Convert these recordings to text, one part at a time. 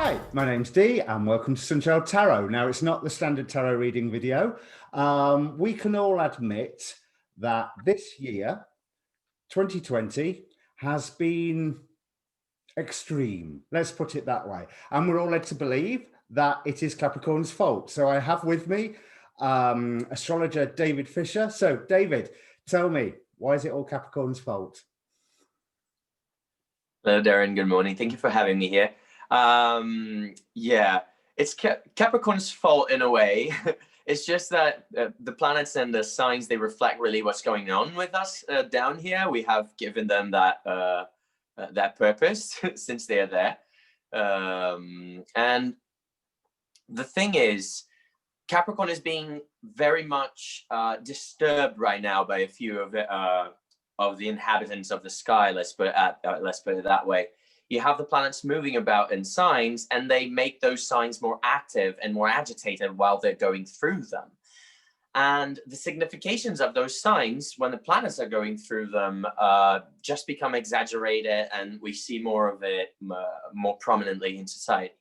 Hi, my name's Dee and welcome to Sunchild Tarot. Now, it's not the standard tarot reading video. We can all admit that this year, 2020, has been extreme. Let's put it that way. And we're all led to believe that it is Capricorn's fault. So I have with me astrologer David Fischer. So David, tell me, why is it all Capricorn's fault? Hello, Darren. Good morning. Thank you for having me here. Yeah, it's Capricorn's fault in a way. It's just that the planets and the signs, they reflect really what's going on with us down here. We have given them that that purpose since they are there. And the thing is, Capricorn is being very much disturbed right now by a few of the inhabitants of the sky. Let's put it that way. You have the planets moving about in signs, and they make those signs more active and more agitated while they're going through them. And the significations of those signs, when the planets are going through them, just become exaggerated, and we see more of it more prominently in society.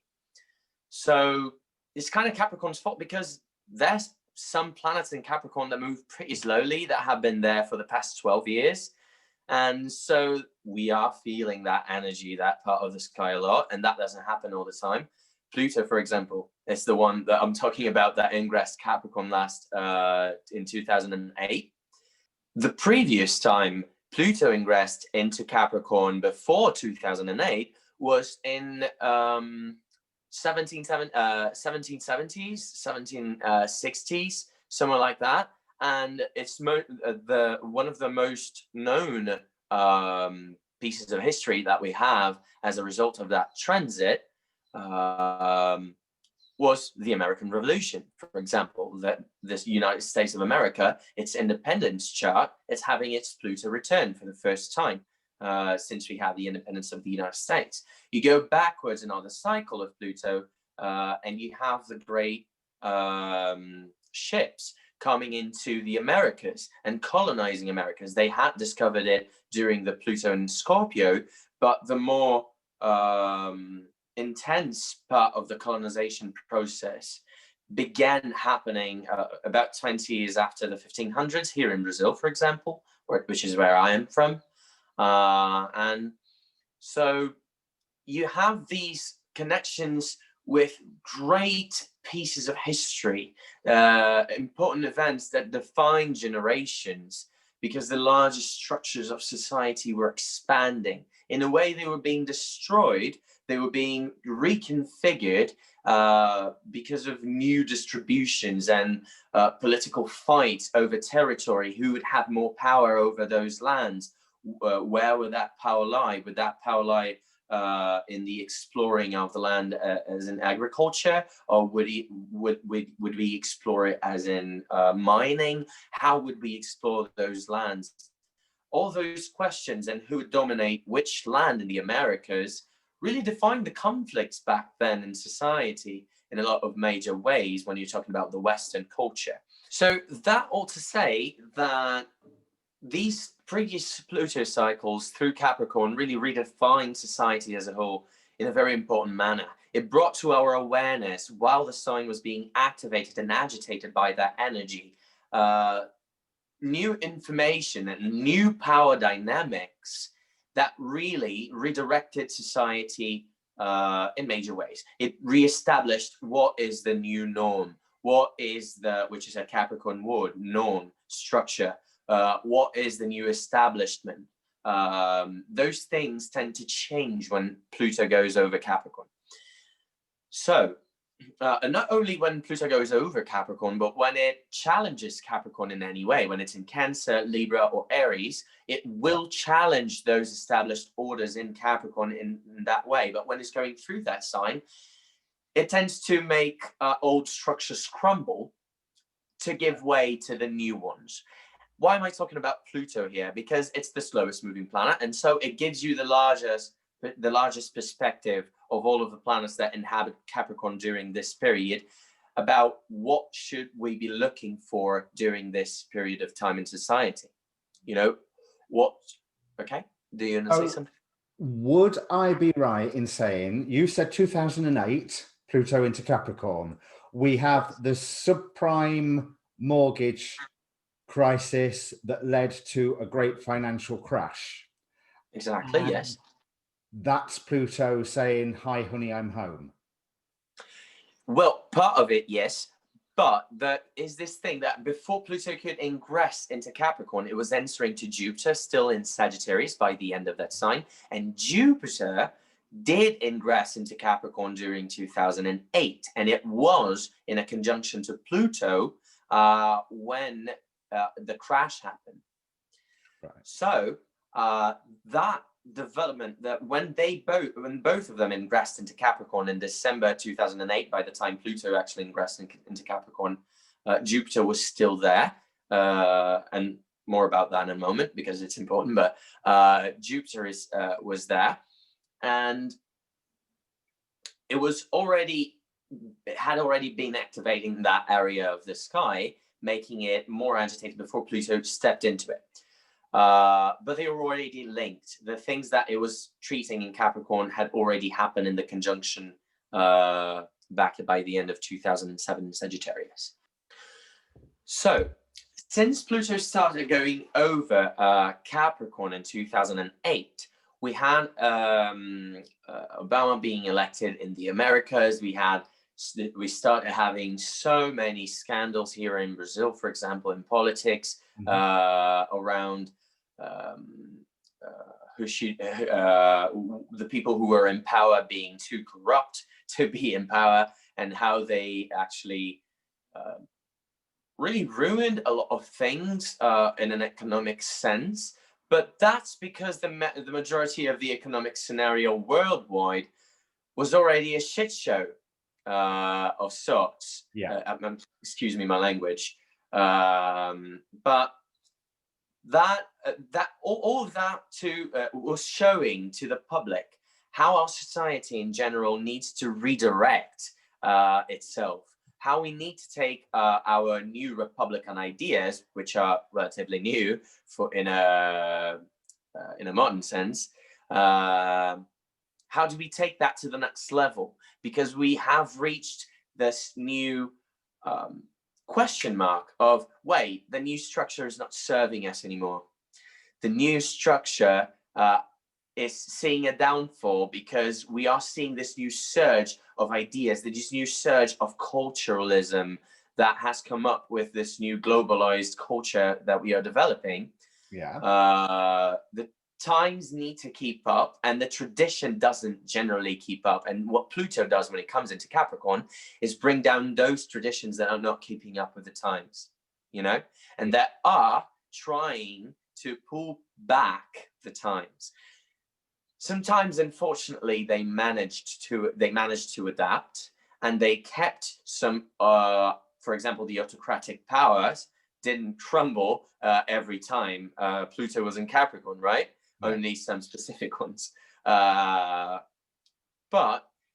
So it's kind of Capricorn's fault, because there's some planets in Capricorn that move pretty slowly, that have been there for the past 12 years. And so we are feeling that energy, that part of the sky a lot, and that doesn't happen all the time. Pluto, for example, is the one that I'm talking about that ingressed Capricorn last in 2008. The previous time Pluto ingressed into Capricorn before 2008 was in 1770s, 1760s, somewhere like that. And it's one of the most known pieces of history that we have as a result of that transit was the American Revolution, for example. That this United States of America, its independence chart, it's having its Pluto return for the first time since we had the independence of the United States. You go backwards in the cycle of Pluto, and you have the great ships coming into the Americas and colonizing Americas. They had discovered it during the Pluto and Scorpio, but the more intense part of the colonization process began happening about 20 years after the 1500s here in Brazil, for example, which is where I am from. And so you have these connections with great pieces of history, important events that define generations, because the largest structures of society were expanding. In a way, they were being destroyed, they were being reconfigured because of new distributions and political fights over territory. Who would have more power over those lands? Where would that power lie? Would that power lie in the exploring of the land as in agriculture, or would we explore it as in mining? How would we explore those lands? All those questions, and who would dominate which land in the Americas, really defined the conflicts back then in society in a lot of major ways when you're talking about the Western culture. So that ought to say that these previous Pluto cycles through Capricorn really redefined society as a whole in a very important manner. It brought to our awareness, while the sign was being activated and agitated by that energy, new information and new power dynamics that really redirected society in major ways. It reestablished what is the new norm, which is a Capricorn word, norm, structure. What is the new establishment? Those things tend to change when Pluto goes over Capricorn. So, not only when Pluto goes over Capricorn, but when it challenges Capricorn in any way, when it's in Cancer, Libra, or Aries, it will challenge those established orders in Capricorn in that way. But when it's going through that sign, it tends to make old structures crumble to give way to the new ones. Why am I talking about Pluto here? Because it's the slowest moving planet, and so it gives you the largest perspective of all of the planets that inhabit Capricorn during this period, about what should we be looking for during this period of time in society. You know, okay? Do you want to say something? would I be right in saying, you said 2008, Pluto into Capricorn, we have the subprime mortgage crisis that led to a great financial crash. Exactly, And yes. that's Pluto saying, hi, honey, I'm home. Well, part of it, yes. But there is this thing that before Pluto could ingress into Capricorn, it was entering to Jupiter, still in Sagittarius by the end of that sign. And Jupiter did ingress into Capricorn during 2008. And it was in a conjunction to Pluto when the crash happened. Right. So that development, that when both of them ingressed into Capricorn in December 2008, by the time Pluto actually ingressed into Capricorn, Jupiter was still there, and more about that in a moment because it's important. But Jupiter was there, and it had already been activating that area of the sky, making it more agitated before Pluto stepped into it. But they were already linked. The things that it was treating in Capricorn had already happened in the conjunction back by the end of 2007 in Sagittarius. So, since Pluto started going over Capricorn in 2008, we had Obama being elected in the Americas. We started having so many scandals here in Brazil, for example, in politics, around the people who were in power being too corrupt to be in power, and how they actually really ruined a lot of things in an economic sense. But that's because the majority of the economic scenario worldwide was already a shit show of sorts. Yeah. Excuse me, my language. But all of that was showing to the public how our society in general needs to redirect itself, how we need to take our new Republican ideas, which are relatively new in a modern sense. How do we take that to the next level? Because we have reached this new question mark of, wait, the new structure is not serving us anymore. The new structure is seeing a downfall because we are seeing this new surge of ideas, this new surge of culturalism that has come up with this new globalized culture that we are developing. Yeah. The times need to keep up, and the tradition doesn't generally keep up. And what Pluto does when it comes into Capricorn is bring down those traditions that are not keeping up with the times, and that are trying to pull back the times. Sometimes, unfortunately, they managed to adapt, and they kept some, for example, the autocratic powers didn't crumble every time Pluto was in Capricorn, right? Yeah. Only some specific ones. But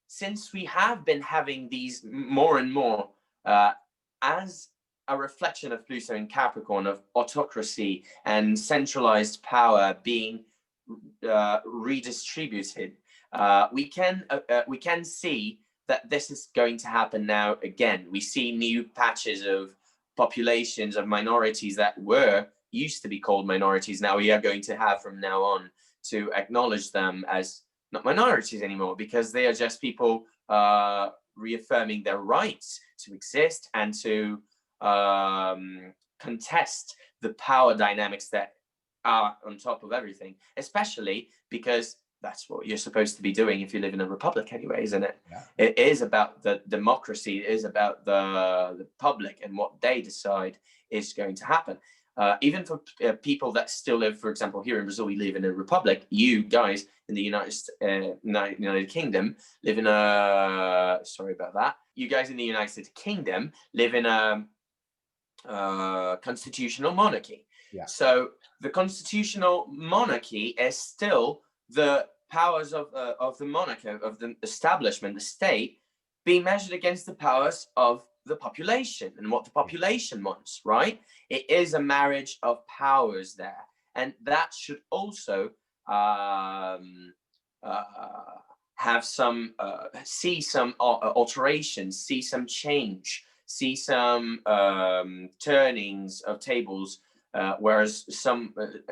since we have been having these more and more as a reflection of Pluto in Capricorn, of autocracy and centralized power being redistributed, we can see that this is going to happen now again. We see new patches of populations of minorities that used to be called minorities. Now we are going to have from now on to acknowledge them as not minorities anymore, because they are just people reaffirming their rights to exist and to contest the power dynamics that are on top of everything, especially because that's what you're supposed to be doing if you live in a republic anyway, isn't it? Yeah. It is about the democracy. It is about the public and what they decide is going to happen. Even for people that still live, for example, here in Brazil, we live in a republic. You guys in the United Kingdom live in a, sorry about that. You guys in the United Kingdom live in a constitutional monarchy. Yeah. So the constitutional monarchy is still the powers of the monarchy, of the establishment, the state, being measured against the powers of the population and what the population wants, right? It is a marriage of powers there. And that should also have some see some alterations, see some change, see some turnings of tables. Whereas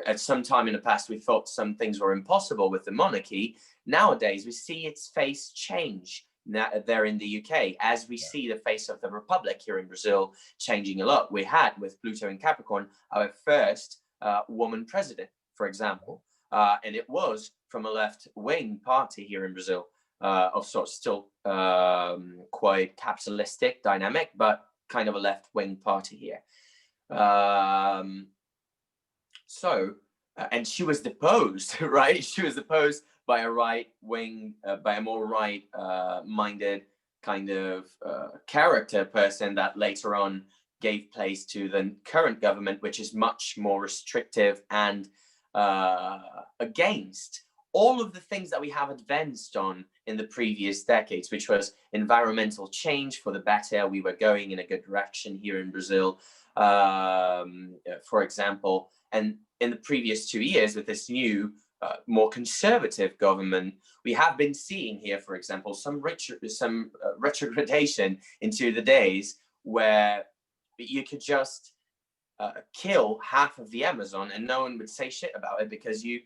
at some time in the past we thought some things were impossible with the monarchy, nowadays we see its face change. Now, there in the UK, as we see the face of the Republic here in Brazil changing a lot. We had, with Pluto in Capricorn, our first woman president, for example, and it was from a left-wing party here in Brazil, of sorts, still quite capitalistic, dynamic, but kind of a left-wing party here. And she was deposed, right? She was deposed by a right-wing, by a more right-minded kind of character person that later on gave place to the current government, which is much more restrictive and against all of the things that we have advanced on in the previous decades, which was environmental change for the better. We were going in a good direction here in Brazil, for example. And in the previous 2 years, with this new, more conservative government, we have been seeing here, for example, some retrogradation into the days where you could just kill half of the Amazon and no one would say shit about it because you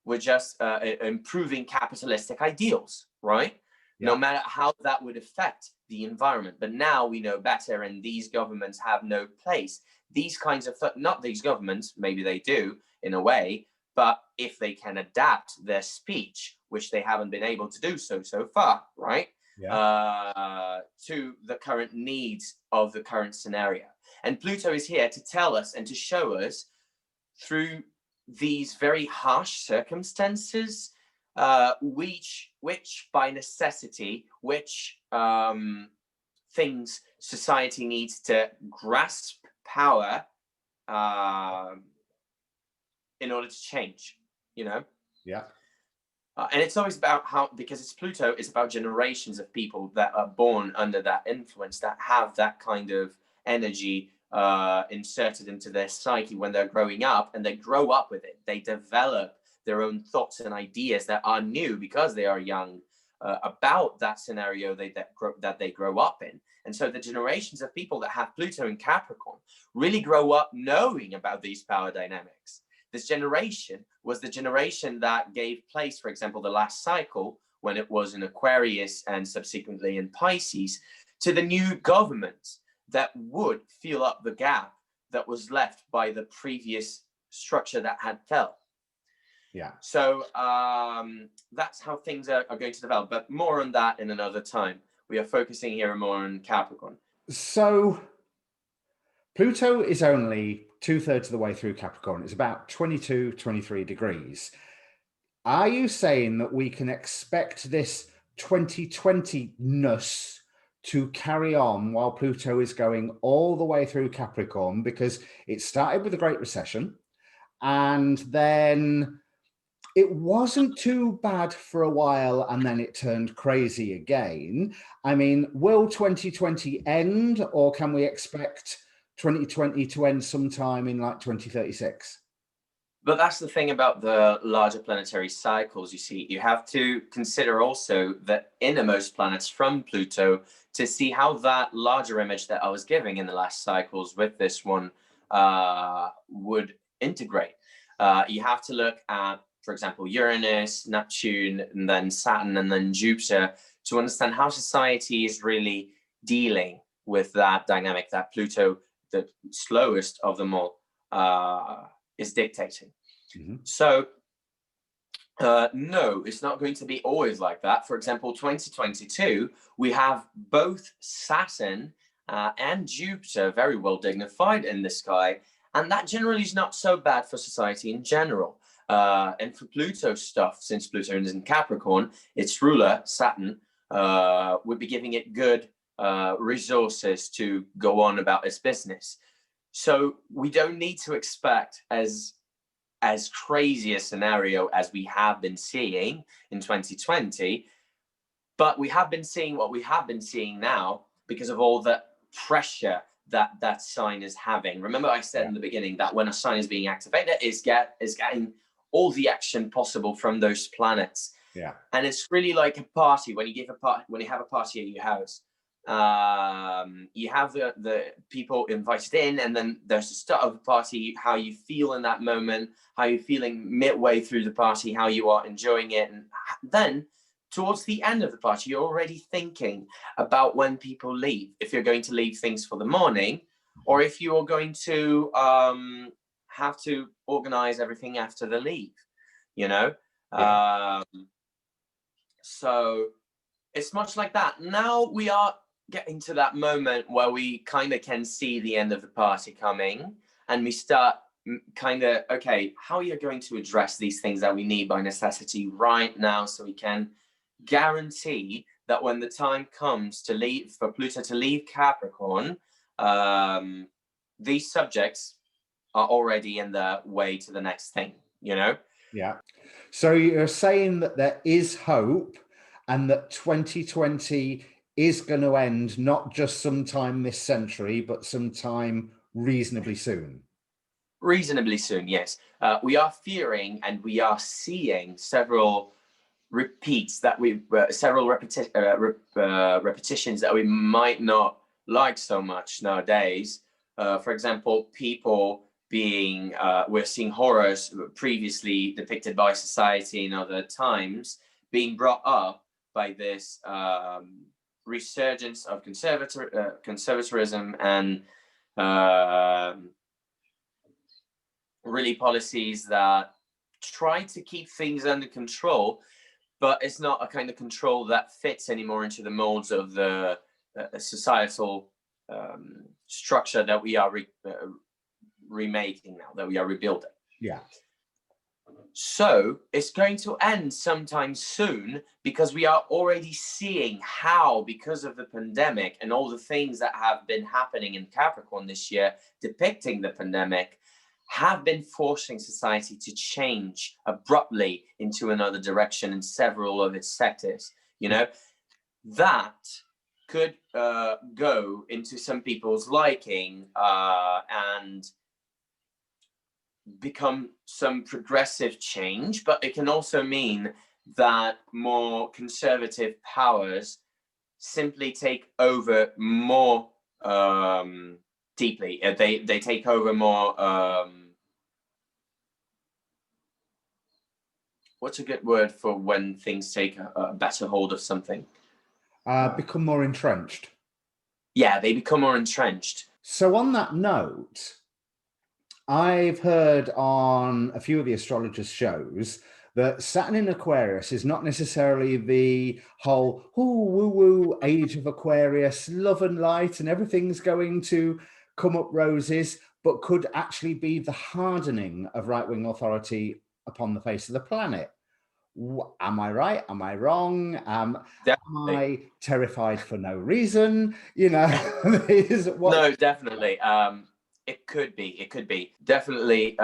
were just improving capitalistic ideals, right? Yeah. No matter how that would affect the environment. But now we know better, and these governments have no place. These kinds of, not these governments, maybe they do in a way, but if they can adapt their speech, which they haven't been able to do so far, right? Yeah. To the current needs of the current scenario. And Pluto is here to tell us and to show us through these very harsh circumstances, which by necessity, which things society needs to grasp power in order to change, you know? Yeah. And it's always about how, because it's Pluto, it's about generations of people that are born under that influence, that have that kind of energy inserted into their psyche when they're growing up, and they grow up with it. They develop their own thoughts and ideas that are new because they are young about that scenario that they grow up in. And so the generations of people that have Pluto in Capricorn really grow up knowing about these power dynamics. This generation was the generation that gave place, for example, the last cycle, when it was in Aquarius and subsequently in Pisces, to the new government that would fill up the gap that was left by the previous structure that had fell. Yeah. So that's how things are going to develop, but more on that in another time. We are focusing here more on Capricorn. So Pluto is only 2/3 of the way through Capricorn. It's about 22, 23 degrees. Are you saying that we can expect this 2020-ness to carry on while Pluto is going all the way through Capricorn? Because it started with the Great Recession, and then it wasn't too bad for a while, and then it turned crazy again. I mean, will 2020 end, or can we expect 2020 to end sometime in like 2036? But that's the thing about the larger planetary cycles. You see, you have to consider also the innermost planets from Pluto to see how that larger image that I was giving in the last cycles with this one would integrate. You have to look at, for example, Uranus, Neptune, and then Saturn, and then Jupiter, to understand how society is really dealing with that dynamic that Pluto, the slowest of them all, is dictating. Mm-hmm. So no, it's not going to be always like that. For example, 2022, we have both Saturn and Jupiter very well dignified in the sky, and that generally is not so bad for society in general. And for Pluto stuff, since Pluto is in Capricorn, its ruler, Saturn, would be giving it good resources to go on about its business. So we don't need to expect as crazy a scenario as we have been seeing in 2020, but we have been seeing what we have been seeing now because of all the pressure that sign is having. Remember I said in the beginning that when a sign is being activated, is getting all the action possible from those planets. Yeah. And it's really like a party. When you have a party at your house, you have the people invited in, and then there's the start of the party, how you feel in that moment, how you're feeling midway through the party, how you are enjoying it. And then towards the end of the party, you're already thinking about when people leave, if you're going to leave things for the morning, or if you are going to have to organize everything after the leave, you know? Yeah. So it's much like that. Now we are getting to that moment where we kind of can see the end of the party coming, and we start kind of, okay, how are you going to address these things that we need by necessity right now, so we can guarantee that when the time comes to leave, for Pluto to leave Capricorn, these subjects are already in the way to the next thing, you know? Yeah. So you're saying that there is hope, and that 2020 is going to end not just sometime this century, but sometime reasonably soon. Reasonably soon, yes. We are fearing and we are seeing several repeats that repetitions that we might not like so much nowadays. For example, people being, we're seeing horrors previously depicted by society in other times being brought up by this resurgence of conservatism and really policies that try to keep things under control, but it's not a kind of control that fits anymore into the molds of the societal structure that we are remaking now, that we are rebuilding. Yeah. So it's going to end sometime soon, because we are already seeing how, because of the pandemic and all the things that have been happening in Capricorn this year, depicting the pandemic, have been forcing society to change abruptly into another direction in several of its sectors. You know, that could go into some people's liking and become some progressive change, but it can also mean that more conservative powers simply take over more deeply. They take over more. What's a good word for when things take a better hold of something? Become more entrenched. Yeah, they become more entrenched. So on that note, I've heard on a few of the astrologers' shows that Saturn in Aquarius is not necessarily the whole woo-woo age of Aquarius, love and light, and everything's going to come up roses, but could actually be the hardening of right-wing authority upon the face of the planet. Am I right? Am I wrong? Am I terrified for no reason? You know, No, definitely. It could be definitely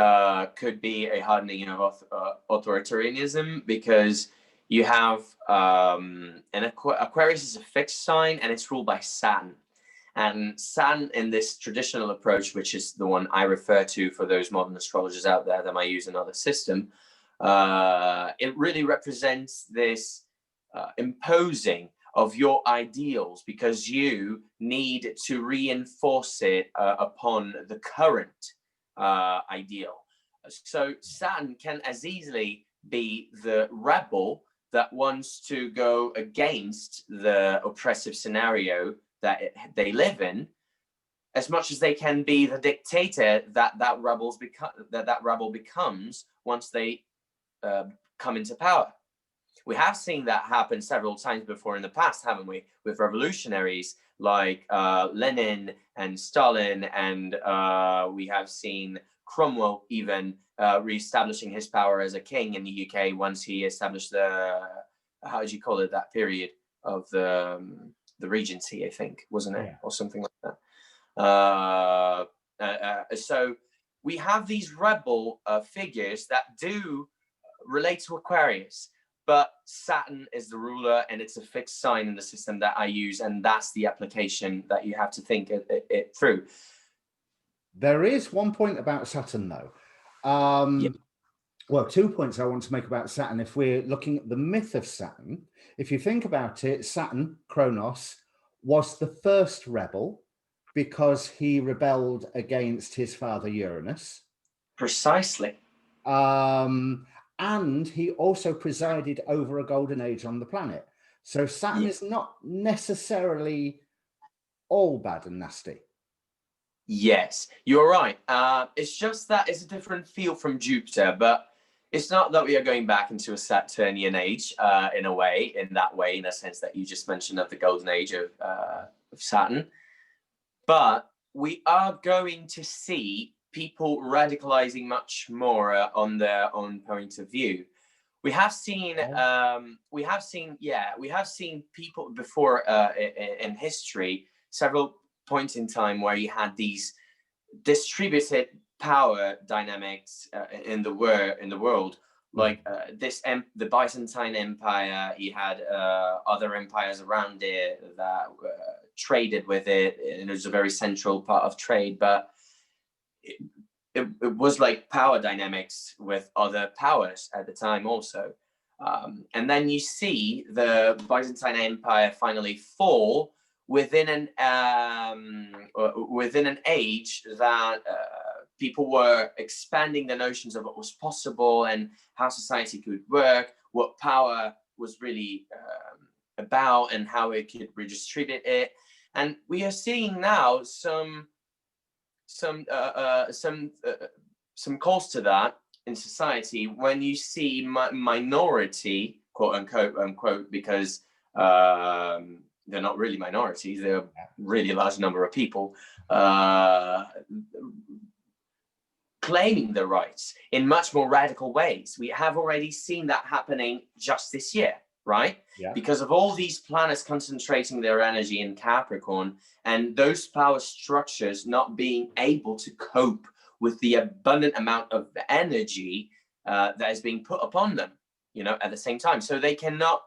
could be a hardening of authoritarianism, because you have an Aquarius is a fixed sign and it's ruled by Saturn. And Saturn, in this traditional approach, which is the one I refer to for those modern astrologers out there that might use another system, it really represents this imposing of your ideals, because you need to reinforce it upon the current ideal. So Saturn can as easily be the rebel that wants to go against the oppressive scenario that they live in, as much as they can be the dictator that rebel becomes once they come into power. We have seen that happen several times before in the past, haven't we? With revolutionaries like Lenin and Stalin, and we have seen Cromwell even reestablishing his power as a king in the UK once he established the, how do you call it, that period of the Regency, I think, wasn't it? Yeah. Or something like that. So we have these rebel figures that do relate to Aquarius. But Saturn is the ruler, and it's a fixed sign in the system that I use, and that's the application that you have to think it through. There is one point about Saturn, though. Well, 2 points I want to make about Saturn. If we're looking at the myth of Saturn, if you think about it, Saturn, Kronos, was the first rebel because he rebelled against his father Uranus. Precisely. And he also presided over a golden age on the planet. So Saturn is not necessarily all bad and nasty. Yes, you're right. It's just that it's a different feel from Jupiter, but it's not that we are going back into a Saturnian age in a sense that you just mentioned of the golden age of Saturn. But we are going to see people radicalizing much more on their own point of view. We have seen people before in history, several points in time where you had these distributed power dynamics in the world, like the Byzantine Empire. You had other empires around it that traded with it, and it was a very central part of trade, but it was like power dynamics with other powers at the time also. And then you see the Byzantine Empire finally fall within an age that people were expanding the notions of what was possible and how society could work, what power was really about, and how it could redistribute it. And we are seeing now some calls to that in society when you see minority, quote unquote, because they're not really minorities, they're a really large number of people claiming their rights in much more radical ways. We have already seen that happening just this year, right? Yeah. Because of all these planets concentrating their energy in Capricorn, and those power structures not being able to cope with the abundant amount of energy that is being put upon them, at the same time. So they cannot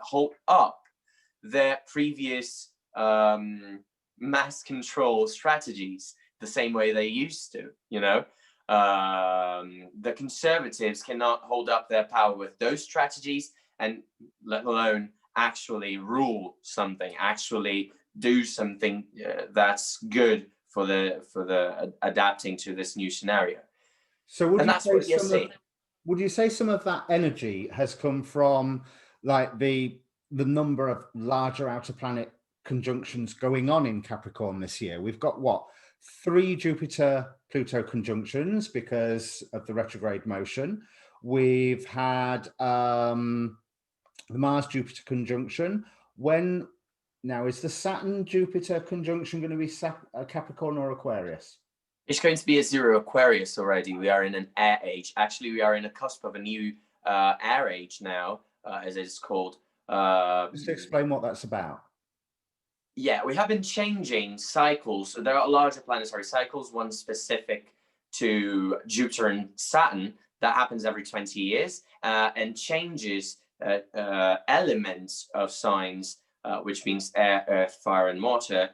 hold up their previous mass control strategies the same way they used to, The conservatives cannot hold up their power with those strategies, and let alone actually rule something, actually do something that's good for the adapting to this new scenario. So would you say some of that energy has come from like the number of larger outer planet conjunctions going on in Capricorn this year? We've got 3 Jupiter-Pluto conjunctions because of the retrograde motion. We've had the Mars-Jupiter conjunction. Now, is the Saturn-Jupiter conjunction going to be Capricorn or Aquarius? It's going to be a 0 Aquarius already. We are in an air age. Actually, we are in a cusp of a new air age now, as it's called. Just to explain what that's about. Yeah, we have been changing cycles. So there are larger planetary cycles, one specific to Jupiter and Saturn that happens every 20 years and changes elements of signs, which means air, earth, fire, and water,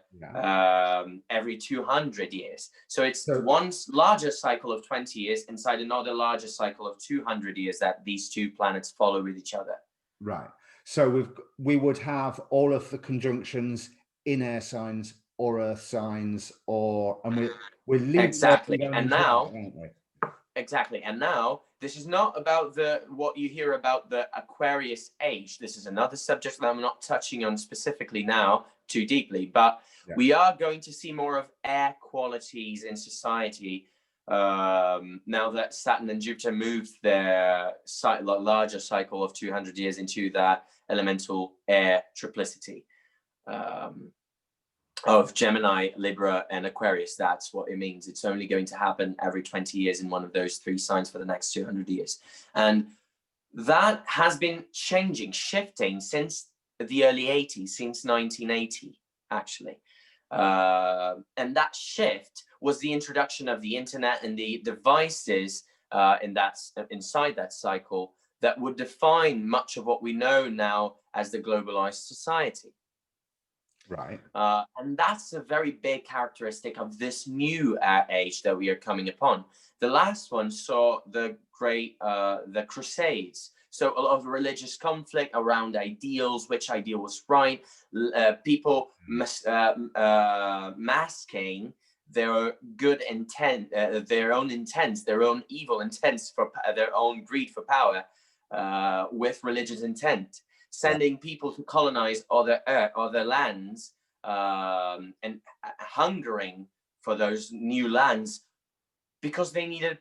every 200 years. So it's one larger cycle of 20 years inside another larger cycle of 200 years that these two planets follow with each other. Right. So we would have all of the conjunctions in air signs or earth signs, and we're exactly. And now, exactly. And now, this is not about what you hear about the Aquarius age. This is another subject that I'm not touching on specifically now too deeply, but we are going to see more of air qualities in society now that Saturn and Jupiter moved their larger cycle of 200 years into that elemental air triplicity of Gemini, Libra, and Aquarius. That's what it means. It's only going to happen every 20 years in one of those 3 signs for the next 200 years. And that has been shifting since the early 80s, since 1980, actually. And that shift was the introduction of the internet and the devices inside that cycle that would define much of what we know now as the globalized society. Right. And that's a very big characteristic of this new age that we are coming upon. The last one saw the the Crusades. So a lot of religious conflict around ideals, which ideal was right, people masking their good intent, their own intents, their own evil intents for their own greed for power, with religious intent, sending people to colonize other lands, and hungering for those new lands because they needed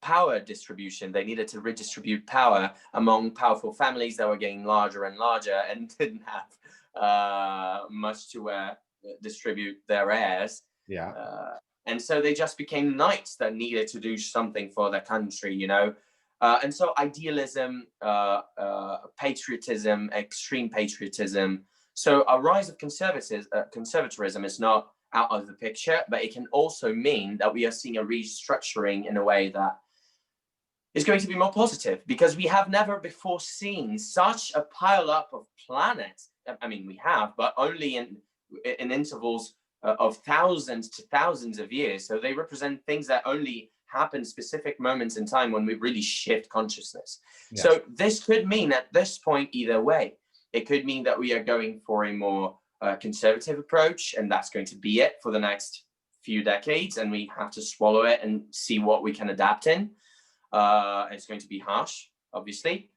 power distribution. They needed to redistribute power among powerful families that were getting larger and larger and didn't have much to distribute their heirs. Yeah. And so they just became knights that needed to do something for their country, you know. And so idealism, patriotism, extreme patriotism. So a rise of conservatism is not out of the picture, but it can also mean that we are seeing a restructuring in a way that is going to be more positive, because we have never before seen such a pile up of planets. I mean, we have, but only in intervals of thousands to thousands of years. So they represent things that only happen specific moments in time when we really shift consciousness. Yeah. So this could mean at this point either way. It could mean that we are going for a more conservative approach, and that's going to be it for the next few decades, and we have to swallow it and see what we can adapt in. It's going to be harsh, obviously,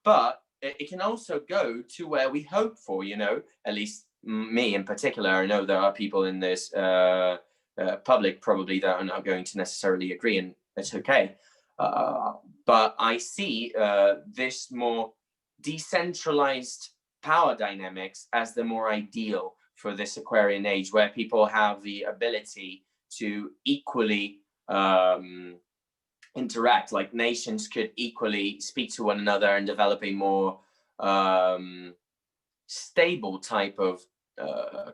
but it can also go to where we hope for, you know, at least me in particular. I know there are people in this public probably that are not going to necessarily agree, and it's okay. But I see this more decentralized power dynamics as the more ideal for this Aquarian age, where people have the ability to equally interact, like nations could equally speak to one another and develop a more stable type of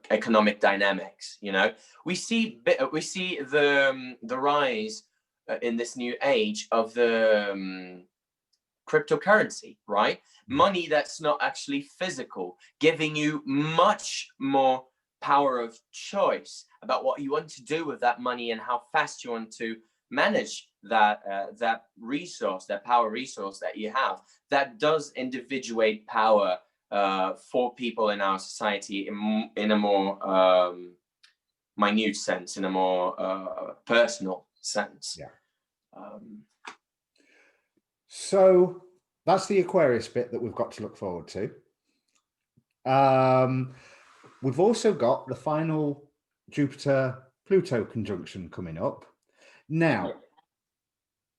economic dynamics. You know, we see the rise in this new age of the cryptocurrency, right? Money that's not actually physical, giving you much more power of choice about what you want to do with that money and how fast you want to manage that resource, that power resource that you have. That does individuate power for people in our society in a more minute sense, in a more personal sense. Yeah. So that's the Aquarius bit that we've got to look forward to. We've also got the final Jupiter-Pluto conjunction coming up. Now,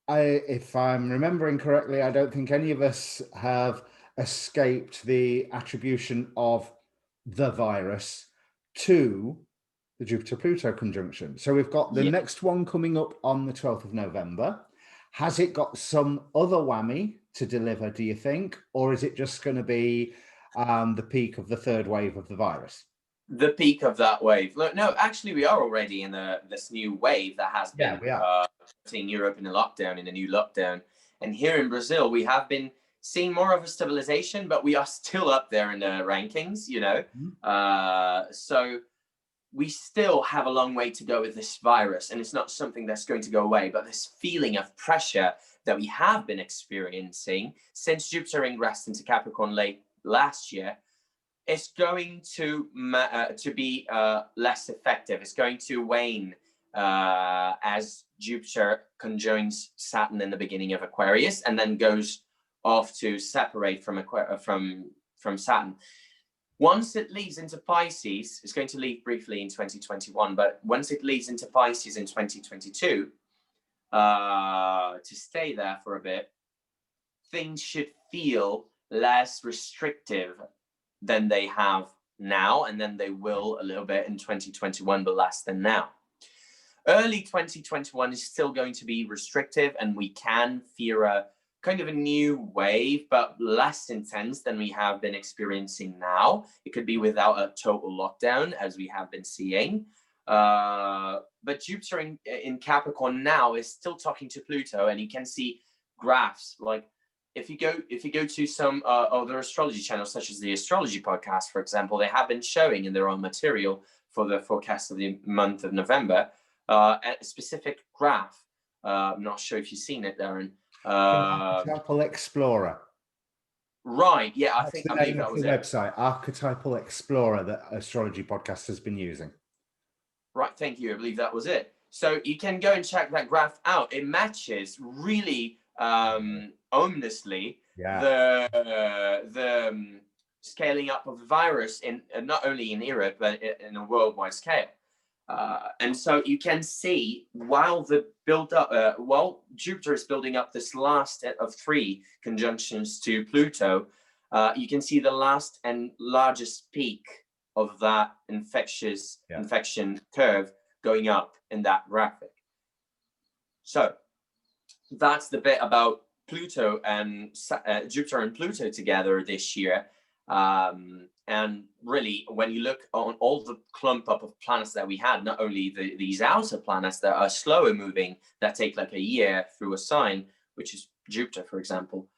if I'm remembering correctly, I don't think any of us have escaped the attribution of the virus to the Jupiter-Pluto conjunction. So we've got the next one coming up on the 12th of November. Has it got some other whammy to deliver, do you think? Or is it just going to be the peak of the third wave of the virus? The peak of that wave. No, actually, we are already in this new wave that has been putting Europe in a lockdown, in a new lockdown. And here in Brazil, we have been seeing more of a stabilization, but we are still up there in the rankings, you know. So we still have a long way to go with this virus, and it's not something that's going to go away. But this feeling of pressure that we have been experiencing since Jupiter ingressed into Capricorn late last year, it's going to be less effective. It's going to wane as Jupiter conjoins Saturn in the beginning of Aquarius, and then goes off to separate from Saturn. Once it leads into Pisces, it's going to leave briefly in 2021, but once it leads into Pisces in 2022, to stay there for a bit, things should feel less restrictive than they have now, and then they will a little bit in 2021, but less than now. Early 2021 is still going to be restrictive, and we can fear a kind of a new wave, but less intense than we have been experiencing now. It could be without a total lockdown, as we have been seeing. But Jupiter in Capricorn now is still talking to Pluto, and you can see graphs like if you go to some other astrology channels, such as the Astrology Podcast, for example, they have been showing in their own material for the forecast of the month of November a specific graph. I'm not sure if you've seen it, Darren. Archetypal Explorer. Right. Yeah, I That's believe that was the it. website, Archetypal Explorer, that Astrology Podcast has been using. Right. Thank you. I believe that was it. So you can go and check that graph out. It matches really ominously the scaling up of the virus in not only in Europe but in a worldwide scale. And so you can see while Jupiter is building up this last of 3 conjunctions to Pluto, you can see the last and largest peak of that infection curve going up in that graphic. So that's the bit about Pluto and Jupiter and Pluto together this year. And really, when you look on all the clump up of planets that we had, not only these outer planets that are slower moving, that take like a year through a sign, which is Jupiter, for example.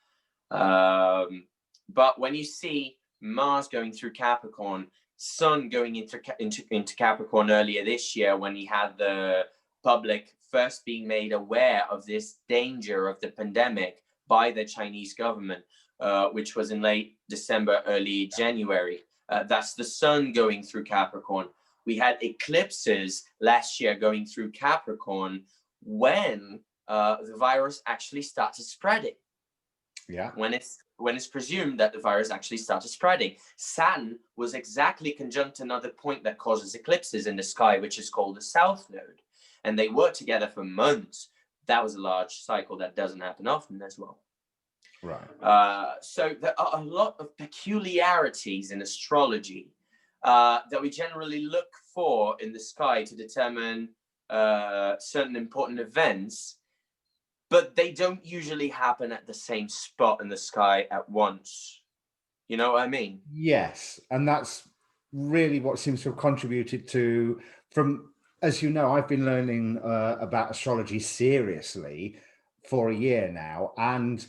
But when you see Mars going through Capricorn, Sun going into Capricorn earlier this year, when he had the public first being made aware of this danger of the pandemic by the Chinese government, which was in late December, early January. That's the Sun going through Capricorn. We had eclipses last year going through Capricorn when the virus actually started spreading. Yeah. When it's presumed that the virus actually started spreading. Saturn was exactly conjunct another point that causes eclipses in the sky, which is called the South Node. And they worked together for months. That was a large cycle that doesn't happen often as well. Right. So there are a lot of peculiarities in astrology that we generally look for in the sky to determine certain important events, but they don't usually happen at the same spot in the sky at once. You know what I mean? Yes. And that's really what seems to have contributed to, as you know, I've been learning about astrology seriously for a year now, and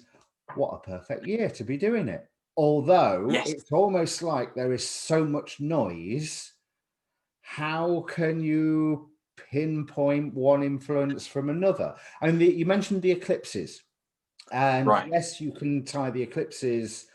what a perfect year to be doing it. Although it's almost like there is so much noise. How can you pinpoint one influence from another? And you mentioned the eclipses, and yes, you can tie the eclipses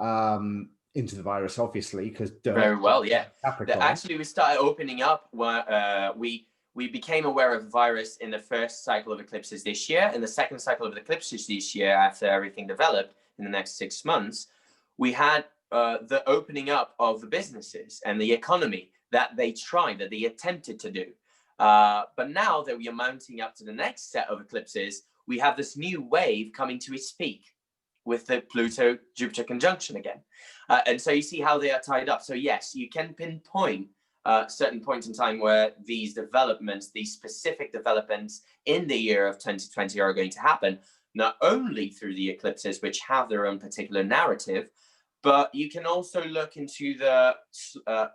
into the virus, obviously, because very well, yeah. Actually, we started opening up where we became aware of the virus in the first cycle of eclipses this year. In the second cycle of eclipses this year, after everything developed in the next 6 months, we had the opening up of the businesses and the economy that they attempted to do. But now that we are mounting up to the next set of eclipses, we have this new wave coming to its peak with the Pluto-Jupiter conjunction again. And so you see how they are tied up. So yes, you can pinpoint certain points in time where these developments, these specific developments in the year of 2020 are going to happen, not only through the eclipses, which have their own particular narrative, but you can also look into the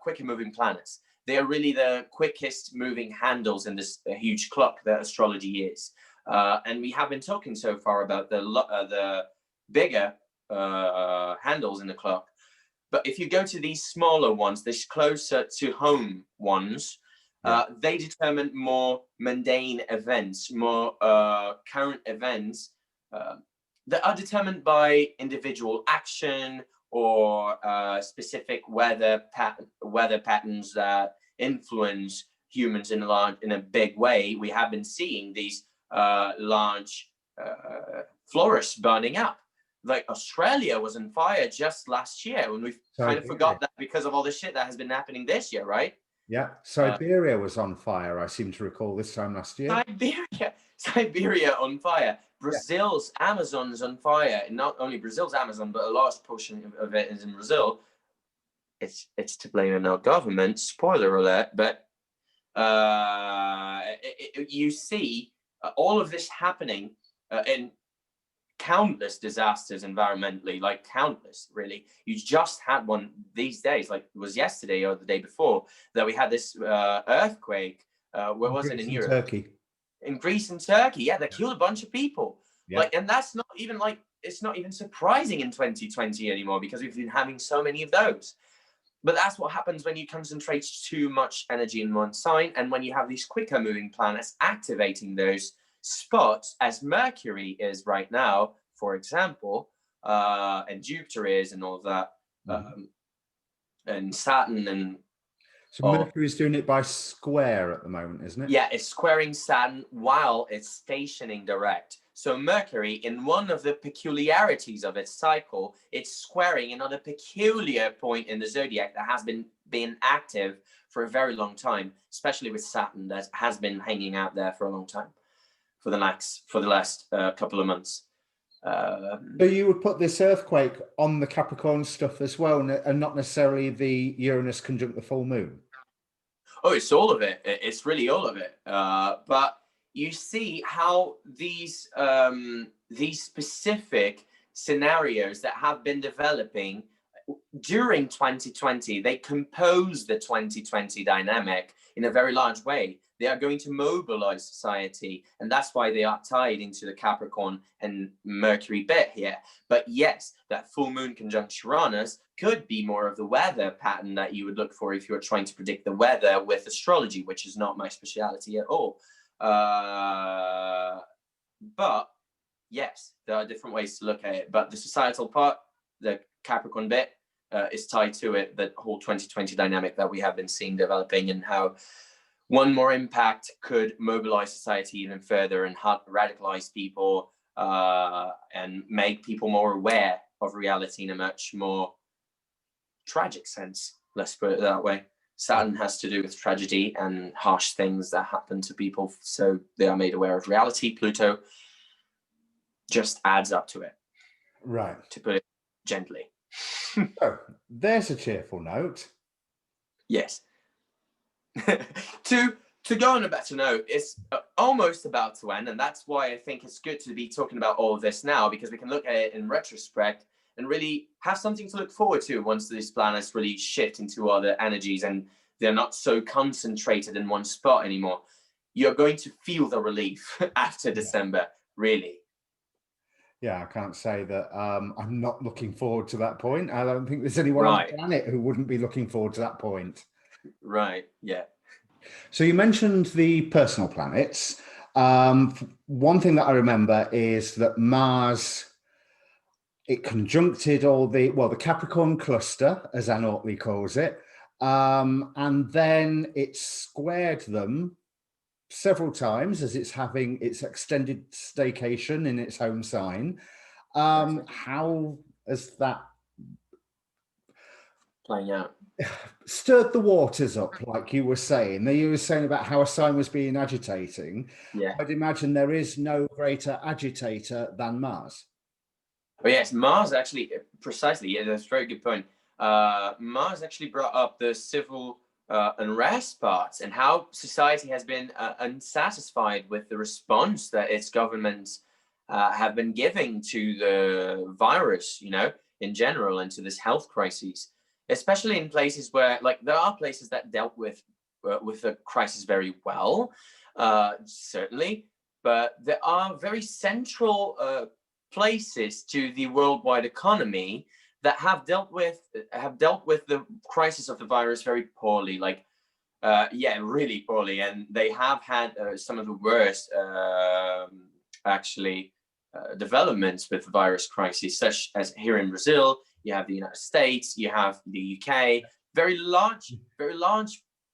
quicker moving planets. They are really the quickest moving handles in this huge clock that astrology is. And we have been talking so far about the bigger handles in the clock. But if you go to these smaller ones, these closer to home ones, they determine more mundane events, more current events that are determined by individual action or specific weather patterns that influence humans in a big way. We have been seeing these large forests burning up. Like Australia was on fire just last year, and we've kind of forgot that because of all the shit that has been happening this year, right? Yeah, Siberia was on fire, I seem to recall, this time last year. Siberia on fire. Brazil's Amazon is on fire. And not only Brazil's Amazon, but a large portion of it is in Brazil. It's to blame on our government, spoiler alert, but you see all of this happening in countless disasters environmentally, like countless, really. You just had one these days, like it was yesterday or the day before, that we had this earthquake. Where was it? In Europe? Turkey. In Greece and Turkey, that killed a bunch of people. Like, and that's not even like it's not even surprising in 2020 anymore, because we've been having so many of those. But that's what happens when you concentrate too much energy in one sign, and when you have these quicker moving planets activating those spots, as Mercury is right now, for example, and Jupiter is, and all of that, and Saturn, and so Mercury's doing it by square at the moment, isn't it? yeah, it's squaring Saturn while it's stationing direct. So Mercury, in one of the peculiarities of its cycle, it's squaring another peculiar point in the zodiac that has been active for a very long time, especially with Saturn, that has been hanging out there for a long time, for the last couple of months. So you would put this earthquake on the Capricorn stuff as well, and not necessarily the Uranus conjunct the full moon? Oh, it's all of it. It's really all of it. But you see how these specific scenarios that have been developing during 2020, they compose the 2020 dynamic in a very large way. They are going to mobilize society, and that's why they are tied into the Capricorn and Mercury bit here. But yes, that full moon conjunct Uranus could be more of the weather pattern that you would look for if you were trying to predict the weather with astrology, which is not my speciality at all. But yes, there are different ways to look at it. But the societal part, the Capricorn bit, is tied to it, that whole 2020 dynamic that we have been seeing developing, and how one more impact could mobilize society even further and radicalize people, and make people more aware of reality in a much more tragic sense. Let's put it that way. Saturn has to do with tragedy and harsh things that happen to people, so they are made aware of reality. Pluto just adds up to it, right? To put it gently. So there's a cheerful note. Yes. To go on a better note, it's almost about to end, and that's why I think it's good to be talking about all of this now, because we can look at it in retrospect and really have something to look forward to once these planets really shift into other energies and they're not so concentrated in one spot anymore. You're going to feel the relief after December, really. Yeah, I can't say that I'm not looking forward to that point. I don't think there's anyone on the planet who wouldn't be looking forward to that point. Right, yeah. So you mentioned the personal planets. One thing that I remember is that Mars, it conjuncted all the Capricorn cluster, as Anne Ortley calls it, and then it squared them several times as it's having its extended staycation in its home sign. How has that playing out? Stirred the waters up, like you were saying. You were saying about how a sign was being agitating. Yeah. I'd imagine there is no greater agitator than Mars. Oh yes, Mars actually, precisely, yeah, that's a very good point. Mars actually brought up the civil unrest parts, and how society has been unsatisfied with the response that its governments have been giving to the virus, in general, and to this health crisis. Especially in places where, like, there are places that dealt with the crisis very well, certainly, but there are very central places to the worldwide economy that have dealt with the crisis of the virus very poorly, really poorly, and they have had some of the worst developments with the virus crisis, such as here in Brazil. You have the United States, you have the UK, very large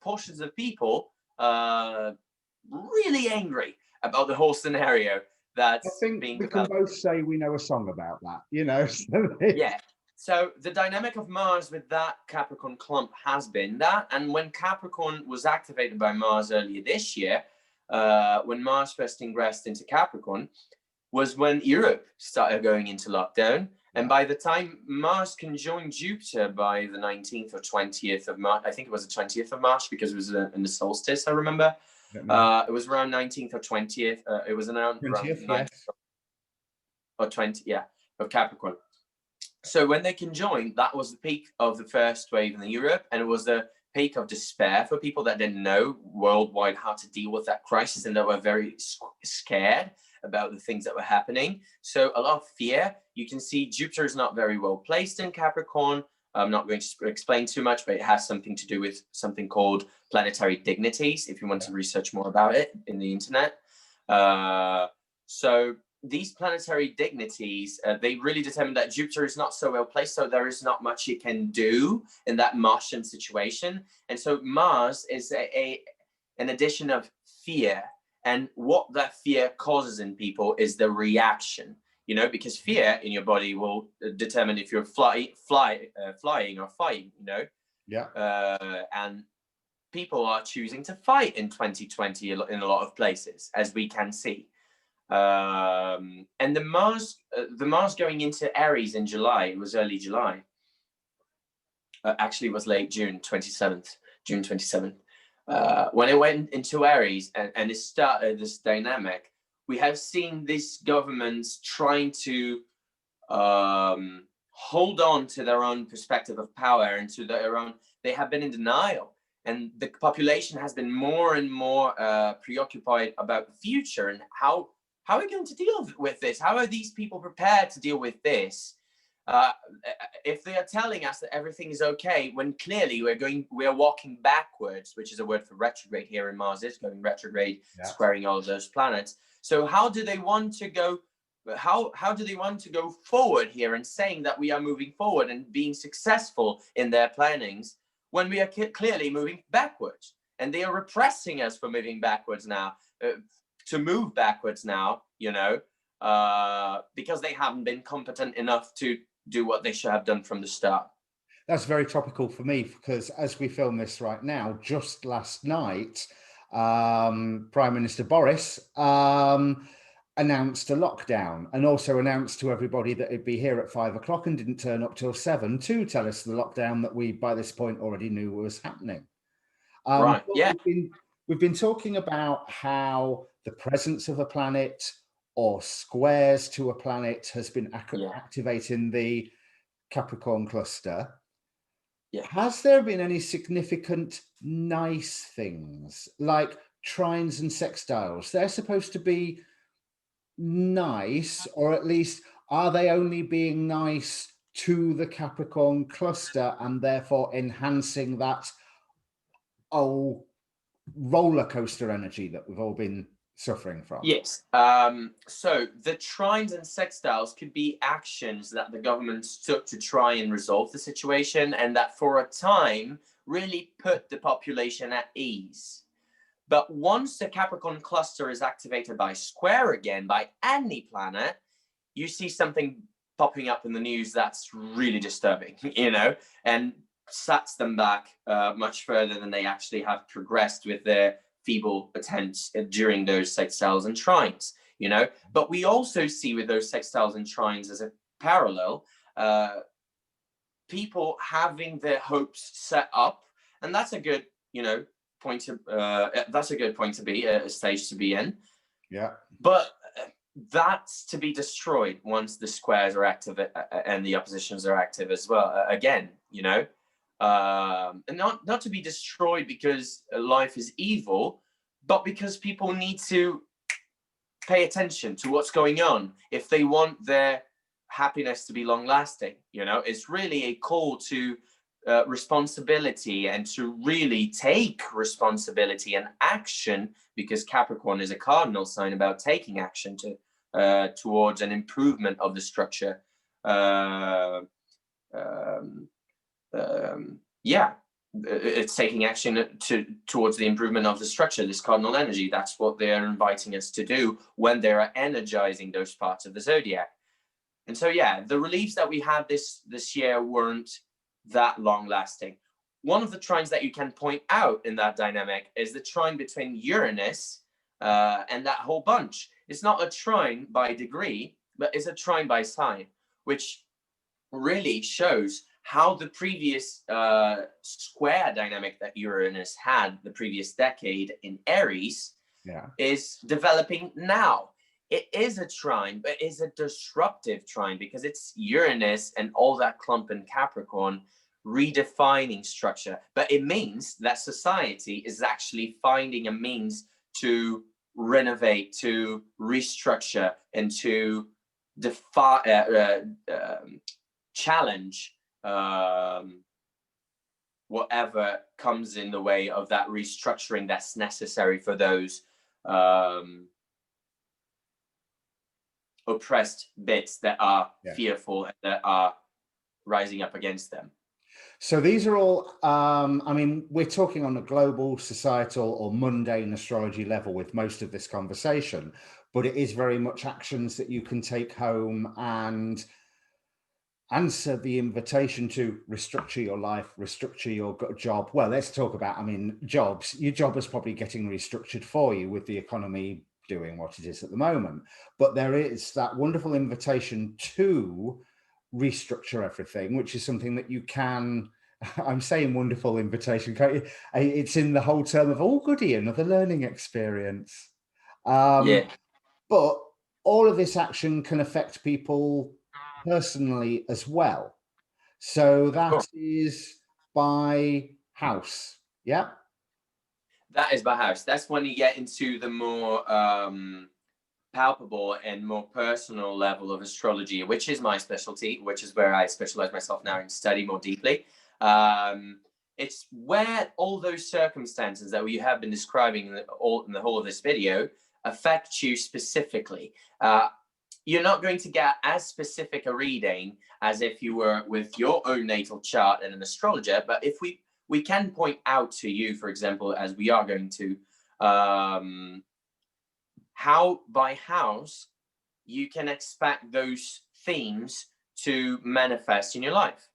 portions of people really angry about the whole scenario that's being developed. We can both say we know a song about that, Yeah. So the dynamic of Mars with that Capricorn clump has been that, and when Capricorn was activated by Mars earlier this year, when Mars first ingressed into Capricorn, was when Europe started going into lockdown. And by the time Mars conjoined Jupiter by the 19th or 20th of March, I think it was the 20th of March, because it was in the solstice, I remember. It was around 19th or 20th. It was around 20th, 19th or 20th, yeah, of Capricorn. So when they conjoined, that was the peak of the first wave in Europe, and it was the peak of despair for people that didn't know worldwide how to deal with that crisis, and that were very scared about the things that were happening. So a lot of fear. You can see Jupiter is not very well placed in Capricorn. I'm not going to explain too much, but it has something to do with something called planetary dignities, if you want to research more about it in the internet. So these planetary dignities, they really determine that Jupiter is not so well placed, so there is not much it can do in that Martian situation. And so Mars is an addition of fear. And what that fear causes in people is the reaction, you know, because fear in your body will determine if you're flying or fighting, you know. Yeah. And people are choosing to fight in 2020 in a lot of places, as we can see. And the Mars going into Aries in July, it was early July. Actually, it was late June 27th. When it went into Aries and it started this dynamic, we have seen these governments trying to hold on to their own perspective of power and to their own. They have been in denial, and the population has been more and more preoccupied about the future and how are we going to deal with this? How are these people prepared to deal with this? If they are telling us that everything is okay, when clearly we are walking backwards, which is a word for retrograde here in Mars is going retrograde, squaring all of those planets. So how do they want to go? How do they want to go forward here and saying that we are moving forward and being successful in their plannings when we are clearly moving backwards? And they are repressing us for moving backwards now. To move backwards now, you know, because they haven't been competent enough to do what they should have done from the start. That's very topical for me, because as we film this right now, just last night, Prime Minister Boris announced a lockdown, and also announced to everybody that it'd be here at 5 o'clock and didn't turn up till 7 to tell us the lockdown that we by this point already knew was happening. Right. Yeah. We've been talking about how the presence of a planet or squares to a planet has been activating the Capricorn cluster. Yeah. Has there been any significant nice things like trines and sextiles? They're supposed to be nice, or at least are they only being nice to the Capricorn cluster and therefore enhancing that roller coaster energy that we've all been suffering from? Yes. So the trines and sextiles could be actions that the government took to try and resolve the situation, and that for a time really put the population at ease. But once the Capricorn cluster is activated by square again, by any planet, you see something popping up in the news that's really disturbing, you know, and sets them back much further than they actually have progressed with their feeble attempts during those sextiles and trines, you know. But we also see with those sextiles and trines as a parallel, people having their hopes set up, and that's a good, you know, that's a good point to be, a stage to be in. Yeah. But that's to be destroyed once the squares are active and the oppositions are active as well. Again, you know. And not to be destroyed because life is evil, but because people need to pay attention to what's going on if they want their happiness to be long lasting. You know, it's really a call to responsibility and to really take responsibility and action, because Capricorn is a cardinal sign about taking action towards an improvement of the structure. It's taking action towards the improvement of the structure, this cardinal energy. That's what they're inviting us to do when they're energizing those parts of the zodiac. And so, yeah, the reliefs that we had this year weren't that long lasting. One of the trines that you can point out in that dynamic is the trine between Uranus and that whole bunch. It's not a trine by degree, but it's a trine by sign, which really shows how the previous square dynamic that Uranus had the previous decade in Aries is developing now. It is a trine, but it's a disruptive trine because it's Uranus and all that clump in Capricorn redefining structure. But it means that society is actually finding a means to renovate, to restructure, and to challenge whatever comes in the way of that restructuring that's necessary for those oppressed bits that are fearful and that are rising up against them. So these are all, I mean, we're talking on a global, societal or mundane astrology level with most of this conversation, but it is very much actions that you can take home and answer the invitation to restructure your life, restructure your job. Well, let's talk about, I mean, jobs. Your job is probably getting restructured for you with the economy doing what it is at the moment. But there is that wonderful invitation to restructure everything, which is something that you can, I'm saying wonderful invitation, it's in the whole term of, oh, goody, another learning experience. But all of this action can affect people personally as well. So that is by house. Yeah. That is by house. That's when you get into the more palpable and more personal level of astrology, which is my specialty, which is where I specialize myself now and study more deeply. It's where all those circumstances that we have been describing in the whole of this video affect you specifically. You're not going to get as specific a reading as if you were with your own natal chart and an astrologer, but if we can point out to you, for example, as we are going to, how by house you can expect those themes to manifest in your life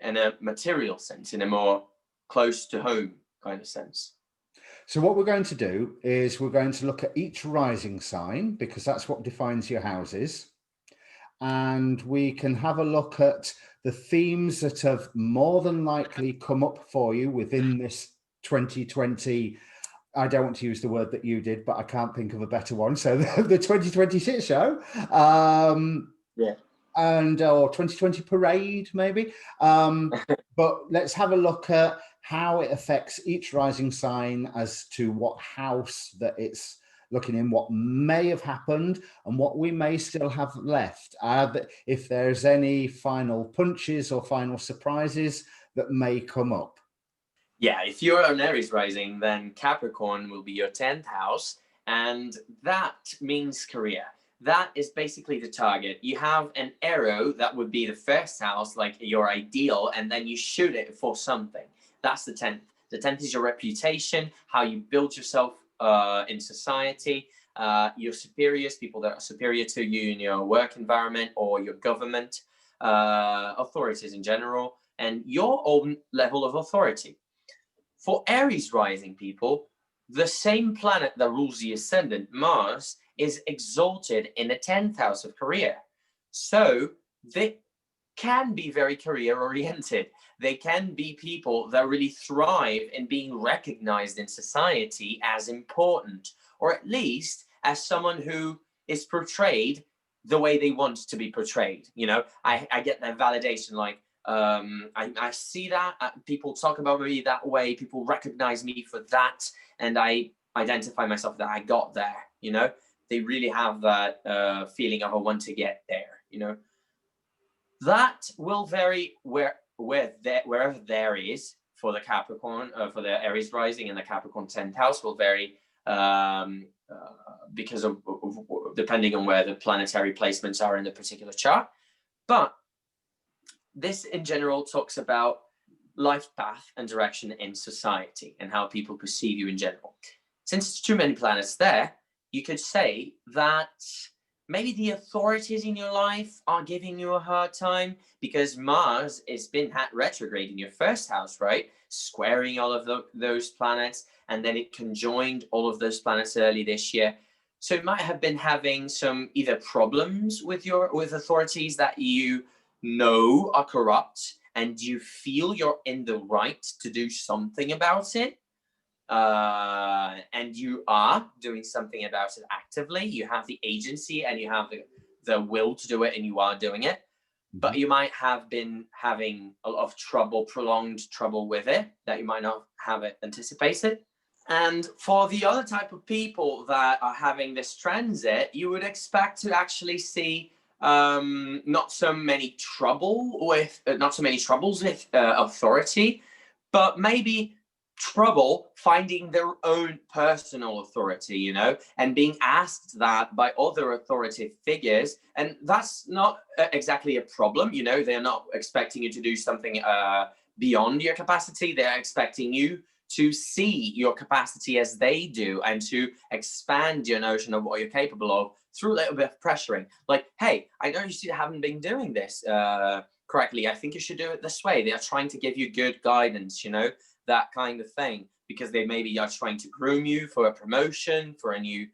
in a material sense, in a more close to home kind of sense. So what we're going to do is we're going to look at each rising sign, because that's what defines your houses. And we can have a look at the themes that have more than likely come up for you within this 2020. I don't want to use the word that you did, but I can't think of a better one. So the 2020 shit show. And or 2020 parade, maybe. But let's have a look at how it affects each rising sign as to what house that it's looking in, what may have happened and what we may still have left. If there's any final punches or final surprises that may come up. Yeah, if you're an Aries rising, then Capricorn will be your 10th house, and that means career. That is basically the target. You have an arrow that would be the first house, like your ideal, and then you shoot it for something. That's the 10th. The 10th is your reputation, how you build yourself in society, your superiors, people that are superior to you in your work environment or your government, authorities in general, and your own level of authority. For Aries rising people, the same planet that rules the ascendant, Mars, is exalted in the 10th house of career. So they can be very career oriented. They can be people that really thrive in being recognized in society as important, or at least as someone who is portrayed the way they want to be portrayed. You know, I get that validation, like, I see that people talk about me that way, people recognize me for that, and I identify myself that I got there. You know, they really have that feeling of I want to get there. You know, that will vary wherever there is for the Capricorn, for the Aries rising, and the Capricorn 10th house will vary because of depending on where the planetary placements are in the particular chart. But this in general talks about life path and direction in society and how people perceive you in general. Since it's too many planets there, you could say that maybe the authorities in your life are giving you a hard time because Mars has been retrograde in your first house, right? Squaring all of those planets, and then it conjoined all of those planets early this year. So it might have been having some either problems with authorities that you know are corrupt, and you feel you're in the right to do something about it, and you are doing something about it actively. You have the agency and you have the will to do it, and you are doing it. But you might have been having a lot of trouble, prolonged trouble with it that you might not have anticipated. And for the other type of people that are having this transit, you would expect to actually see not so many troubles with authority, but maybe trouble finding their own personal authority, you know, and being asked that by other authoritative figures. And that's not exactly a problem, you know. They're not expecting you to do something beyond your capacity. They're expecting you to see your capacity as they do and to expand your notion of what you're capable of through a little bit of pressuring. Like, hey, I know you haven't been doing this correctly. I think you should do it this way. They are trying to give you good guidance, you know, that kind of thing, because they maybe are trying to groom you for a promotion, for a new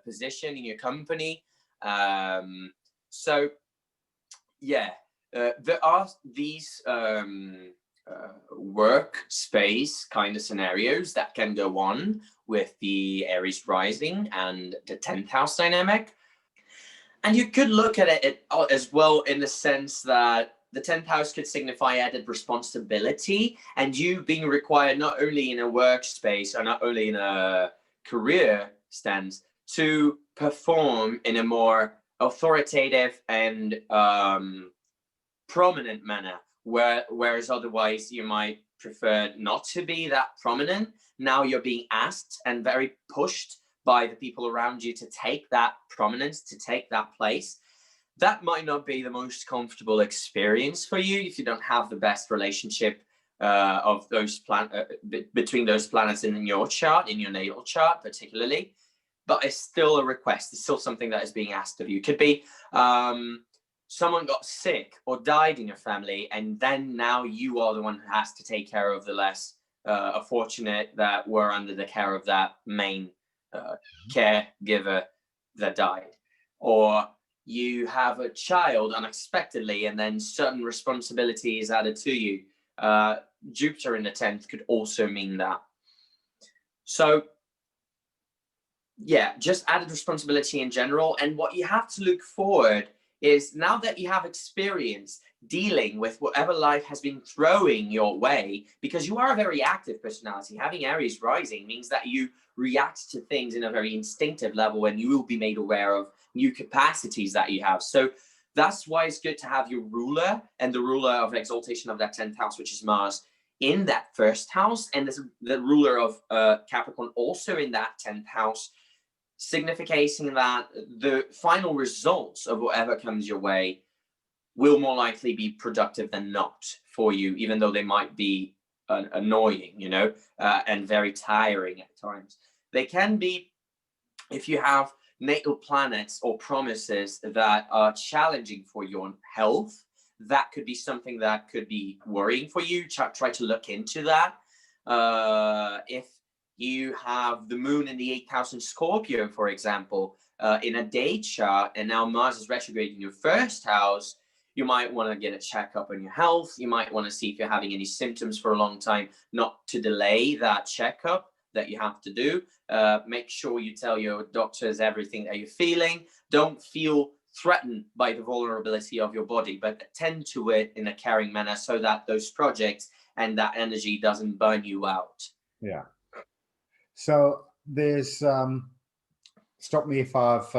position in your company. So, yeah, there are these workspace kind of scenarios that can go on with the Aries rising and the 10th house dynamic. And you could look at it as well in the sense that the 10th house could signify added responsibility, and you being required not only in a workspace or not only in a career stance to perform in a more authoritative and prominent manner, whereas otherwise you might prefer not to be that prominent. Now you're being asked and very pushed by the people around you to take that prominence, to take that place. That might not be the most comfortable experience for you if you don't have the best relationship of those between those planets in your chart, in your natal chart particularly. But it's still a request. It's still something that is being asked of you. It could be someone got sick or died in your family, and then now you are the one who has to take care of the less fortunate that were under the care of that main caregiver that died. Or you have a child unexpectedly, and then certain responsibility is added to you. Jupiter in the 10th could also mean that. So, yeah, just added responsibility in general. And what you have to look forward is, now that you have experience dealing with whatever life has been throwing your way, because you are a very active personality. Having Aries rising means that you react to things in a very instinctive level, and you will be made aware of new capacities that you have. So that's why it's good to have your ruler and the ruler of exaltation of that 10th house, which is Mars, in that first house, and the ruler of Capricorn also in that 10th house, signifying that the final results of whatever comes your way will more likely be productive than not for you, even though they might be annoying, you know, and very tiring at times. They can be, if you have natal planets or promises that are challenging for your health, that could be something that could be worrying for you. Try to look into that. If you have the moon in the 8th house in Scorpio, for example, in a day chart, and now Mars is retrograde in your first house, you might want to get a checkup on your health. You might want to see if you're having any symptoms for a long time, not to delay that checkup that you have to do. Make sure you tell your doctors everything that you're feeling. Don't feel threatened by the vulnerability of your body, but attend to it in a caring manner so that those projects and that energy doesn't burn you out. Yeah. So there's, stop me if I've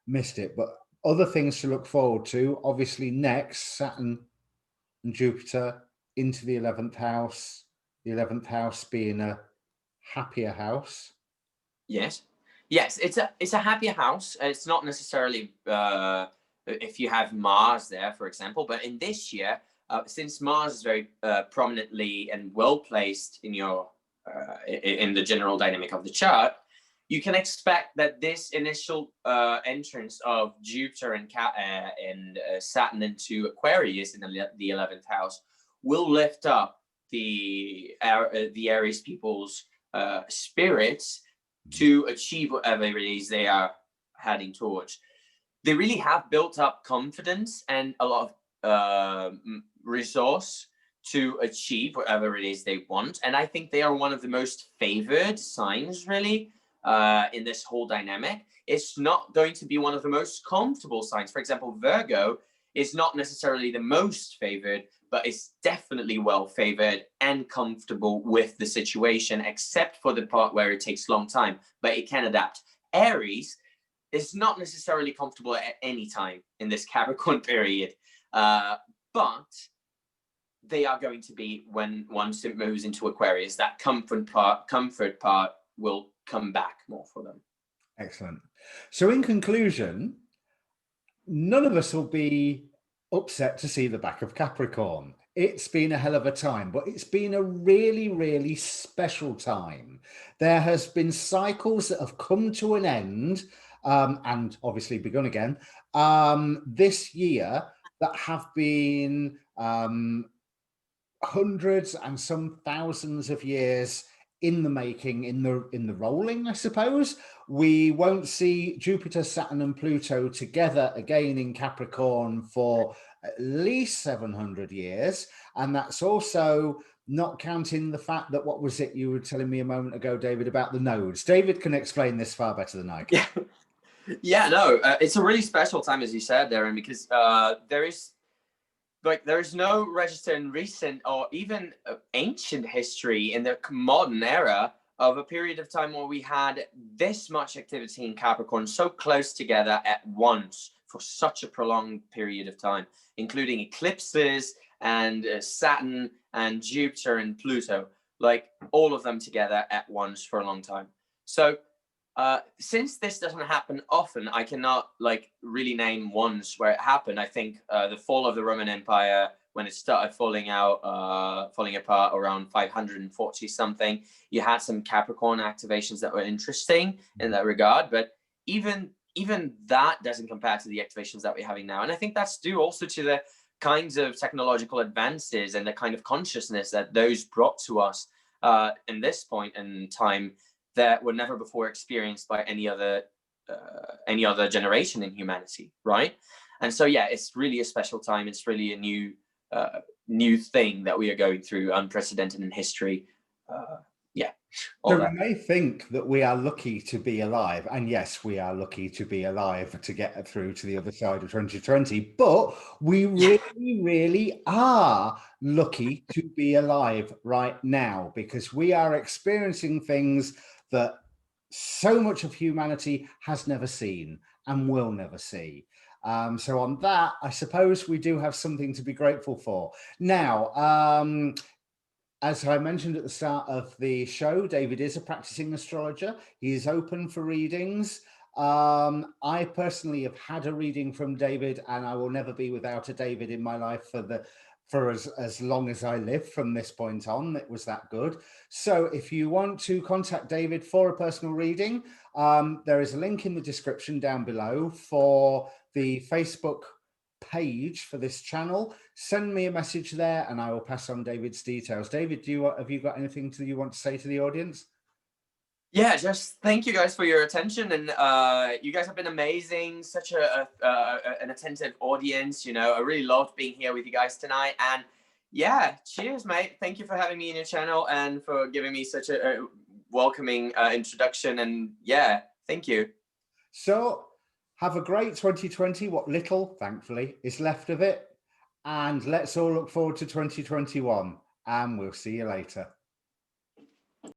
missed it, but other things to look forward to. Obviously, next, Saturn and Jupiter into the 11th house, the 11th house being a happier house. Yes, it's a happier house. It's not necessarily if you have Mars there, for example, but in this year, since Mars is very prominently and well placed in your in the general dynamic of the chart, you can expect that this initial entrance of Jupiter and Saturn into Aquarius in the 11th house will lift up the Aries people's spirits to achieve whatever it is they are heading towards. They really have built up confidence and a lot of resource to achieve whatever it is they want. And I think they are one of the most favored signs, really, in this whole dynamic. It's not going to be one of the most comfortable signs. For example, Virgo is not necessarily the most favored, but it's definitely well favored and comfortable with the situation, except for the part where it takes a long time, but it can adapt. Aries is not necessarily comfortable at any time in this Capricorn period, but they are going to be when once it moves into Aquarius. That comfort part will come back more for them. Excellent. So in conclusion, none of us will be upset to see the back of Capricorn. It's been a hell of a time, but it's been a really, really special time. There has been cycles that have come to an end and obviously begun again this year that have been hundreds and some thousands of years in the making, in the rolling, I suppose. We won't see Jupiter, Saturn and Pluto together again in Capricorn for at least 700 years. And that's also not counting the fact that, what was it you were telling me a moment ago, David, about the nodes? David can explain this far better than I can. Yeah, no, it's a really special time, as you said, Darren, because there is no register in recent or even ancient history in the modern era of a period of time where we had this much activity in Capricorn so close together at once for such a prolonged period of time, including eclipses and Saturn and Jupiter and Pluto, like all of them together at once for a long time. So since this doesn't happen often, I cannot like really name ones where it happened. I think the fall of the Roman Empire, when it started falling apart around 540 something, you had some Capricorn activations that were interesting in that regard. But even that doesn't compare to the activations that we're having now. And I think that's due also to the kinds of technological advances and the kind of consciousness that those brought to us in this point in time that were never before experienced by any other generation in humanity, right? And so, yeah, it's really a special time. It's really a new thing that we are going through, unprecedented in history. So we may think that we are lucky to be alive, and yes, we are lucky to be alive to get through to the other side of 2020, but we really are lucky to be alive right now, because we are experiencing things that so much of humanity has never seen and will never see. So on that, I suppose we do have something to be grateful for. Now, as I mentioned at the start of the show, David is a practicing astrologer. He is open for readings. I personally have had a reading from David, and I will never be without a David in my life for as long as I live from this point on. It was that good. So if you want to contact David for a personal reading, there is a link in the description down below for the Facebook page for this channel. Send me a message there and I will pass on David's details. David, have you got anything you want to say to the audience? Yeah, just thank you guys for your attention, and you guys have been amazing. Such an attentive audience. You know, I really loved being here with you guys tonight. And yeah, cheers, mate. Thank you for having me in your channel and for giving me such a welcoming introduction. And yeah, thank you. So have a great 2020, what little, thankfully, is left of it. And let's all look forward to 2021. And we'll see you later.